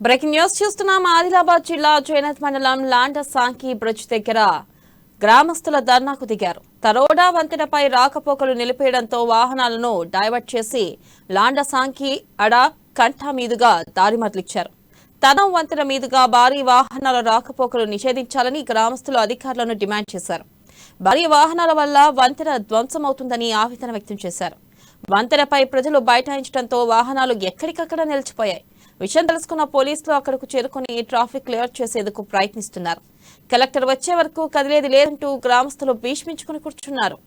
Breaking news చూస్తున్నాం. ఆదిలాబాద్ జిల్లా చేనేత మండలం లాండసాంకి బ్రిడ్జ్ దగ్గర గ్రామస్తుల ధర్నాకు దిగారు. తరోడా వంతెనపై రాకపోకలు నిలిపేయడంతో వాహనాలను డైవర్ట్ చేసి లాండసాంకి అడ కంఠ మీదుగా దారి మరలించారు. తనం వంతెన మీదుగా భారీ వాహనాల రాకపోకలు నిషేధించాలని గ్రామస్తులు అధికారులను డిమాండ్ చేశారు. భారీ వాహనాల వల్ల వంతెన ధ్వంసమవుతుందని ఆవేదన వ్యక్తం చేశారు. వంతెనపై ప్రజలు బైఠాయించడంతో వాహనాలు ఎక్కడికక్కడ నిలిచిపోయాయి. విషయం తెలుసుకున్న పోలీసులు అక్కడకు చేరుకుని ట్రాఫిక్ క్లియర్ చేసేందుకు ప్రయత్నిస్తున్నారు. కలెక్టర్ వచ్చే వరకు కదిలేది లేదంటూ గ్రామస్తులు భీష్మించుకుని కూర్చున్నారు.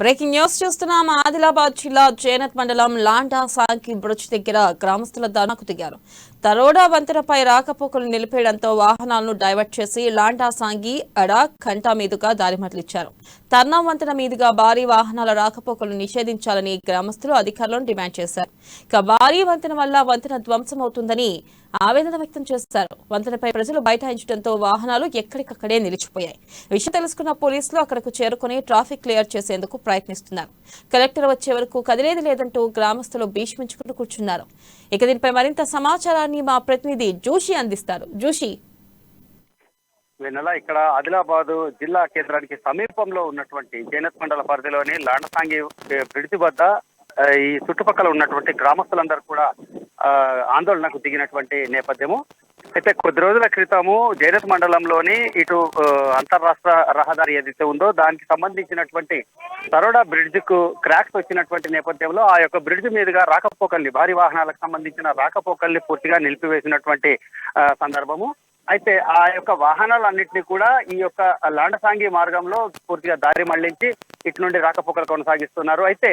బ్రేకింగ్ న్యూస్ చూస్తున్నాం. ఆదిలాబాద్ జిల్లా చేనేత మండలం లాండసాంకి బ్రిడ్జ్ దగ్గర గ్రామస్తుల ధర్నాకు దిగారు. తరోడా వంతెనపై రాకపోకలు నిలిపేయడంతో వాహనాలను డైవర్ట్ చేసి లాండసాంగి అడ కంఠ మీదుగా దారి మరలించారు. తర్నా వంతెన మీదుగా భారీ వాహనాల రాకపోకలు నిషేధించాలని గ్రామస్తులు అధికారులను డిమాండ్ చేశారు. ఇక భారీ వంతెన వల్ల వంతెన ధ్వంసమవుతుందని ఆవేదన వ్యక్తం చేశారు. వంతెనపై ప్రజలు బైఠాయించడంతో వాహనాలు ఎక్కడికక్కడే నిలిచిపోయాయి. విషయం తెలుసుకున్న పోలీసులు అక్కడకు చేరుకుని ట్రాఫిక్ క్లియర్ చేసేందుకు ప్రయత్నిస్తున్నారు. కలెక్టర్ వచ్చే వరకు కదిలేది లేదంటూ గ్రామస్తులు భీష్మించుకుంటూ కూర్చున్నారు. ఇక దీనిపై మరింత సమాచారాన్ని మా ప్రతినిధి జోషి అందిస్తారు. జోషి, ఇక్కడ ఆదిలాబాద్ జిల్లా కేంద్రానికి సమీపంలో ఉన్నటువంటి చేనేత మండల పరిధిలోని లాండసాంగి బ్రిడ్జి వద్ద ఈ చుట్టుపక్కల ఉన్నటువంటి గ్రామస్తులందరూ కూడా ఆందోళనకు దిగినటువంటి నేపథ్యము. అయితే కొద్ది రోజుల క్రితము చేనేత మండలంలోని ఇటు అంతర్రాష్ట్ర రహదారి ఏదైతే ఉందో దానికి సంబంధించినటువంటి తరోడా బ్రిడ్జ్ కు క్రాక్స్ వచ్చినటువంటి నేపథ్యంలో ఆ యొక్క బ్రిడ్జ్ మీదుగా రాకపోకల్ని, భారీ వాహనాలకు సంబంధించిన రాకపోకల్ని పూర్తిగా నిలిపివేసినటువంటి సందర్భము. అయితే ఆ యొక్క వాహనాలన్నింటినీ కూడా ఈ యొక్క లాండసాంగి మార్గంలో పూర్తిగా దారి మళ్లించి ఇటు నుండి రాకపోకలు కొనసాగిస్తున్నారు. అయితే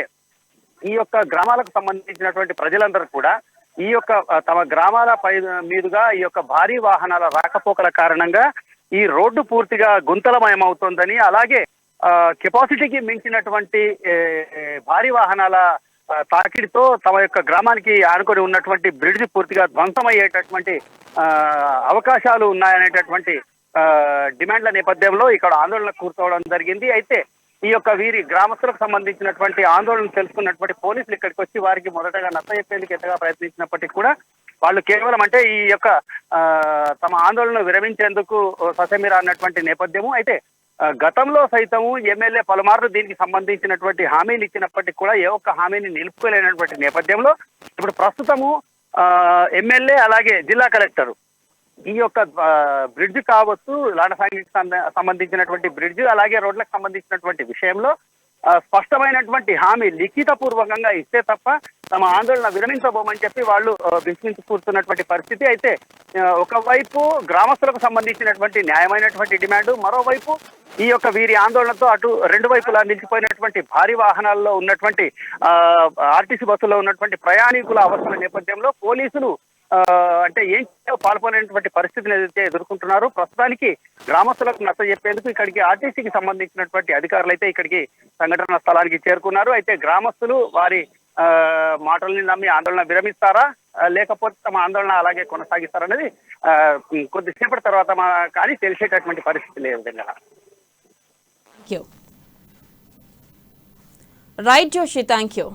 ఈ యొక్క గ్రామాలకు సంబంధించినటువంటి ప్రజలందరూ కూడా ఈ యొక్క తమ గ్రామాల మీదుగా ఈ యొక్క భారీ వాహనాల రాకపోకల కారణంగా ఈ రోడ్డు పూర్తిగా గుంతలమయం అవుతోందని, అలాగే కెపాసిటీకి మించినటువంటి భారీ వాహనాల తాకిడితో తమ యొక్క గ్రామానికి ఆనుకొని ఉన్నటువంటి బ్రిడ్జ్ పూర్తిగా ధ్వంసమయ్యేటటువంటి అవకాశాలు ఉన్నాయనేటటువంటి డిమాండ్ల నేపథ్యంలో ఇక్కడ ఆందోళన కూర్చోవడం జరిగింది. అయితే ఈ యొక్క వీరి గ్రామస్తులకు సంబంధించినటువంటి ఆందోళన తెలుసుకున్నటువంటి పోలీసులు ఇక్కడికి వచ్చి వారికి మొదటగా నచ్చజెప్పేందుకు ఎంతగా ప్రయత్నించినప్పటికీ కూడా వాళ్ళు కేవలం అంటే ఈ యొక్క తమ ఆందోళన విరమించేందుకు ససెమిరా అన్నటువంటి నేపథ్యము. అయితే గతంలో సైతము ఎమ్మెల్యే పలుమార్లు దీనికి సంబంధించినటువంటి హామీలు ఇచ్చినప్పటికీ కూడా ఏ ఒక్క హామీని నిలుపుకోలేనటువంటి నేపథ్యంలో ఇప్పుడు ప్రస్తుతము ఎమ్మెల్యే అలాగే జిల్లా కలెక్టర్ ఈ యొక్క బ్రిడ్జ్ కావచ్చు, లాండసాంగికి సంబంధించినటువంటి బ్రిడ్జ్ అలాగే రోడ్లకు సంబంధించినటువంటి విషయంలో స్పష్టమైనటువంటి హామీ లిఖిత పూర్వకంగా ఇస్తే తప్ప తమ ఆందోళన విరమించబోమని చెప్పి వాళ్ళు విస్మించి కూర్చున్నటువంటి పరిస్థితి. అయితే ఒకవైపు గ్రామస్తులకు సంబంధించినటువంటి న్యాయమైనటువంటి డిమాండ్, మరోవైపు ఈ యొక్క వీరి ఆందోళనతో అటు రెండు వైపులా నిలిచిపోయినటువంటి భారీ వాహనాల్లో ఉన్నటువంటి ఆర్టీసీ బస్సులో ఉన్నటువంటి ప్రయాణికుల అవసరాల నేపథ్యంలో పోలీసులు అంటే ఏం పాల్పొనేటువంటి పరిస్థితిని ఏదైతే ఎదుర్కొంటున్నారు. ప్రస్తుతానికి గ్రామస్తులకు నచ్చజెప్పేందుకు ఇక్కడికి ఆర్టీసీకి సంబంధించినటువంటి అధికారులు అయితే ఇక్కడికి సంఘటన స్థలానికి చేరుకున్నారు. అయితే గ్రామస్తులు వారి మాటల్ని నమ్మి ఆందోళన విరమిస్తారా లేకపోతే తమ ఆందోళన అలాగే కొనసాగిస్తారనేది కొద్దిసేపటి తర్వాత కానీ తెలిసేటటువంటి పరిస్థితి లేదు విధంగా. Right Joshi, thank you.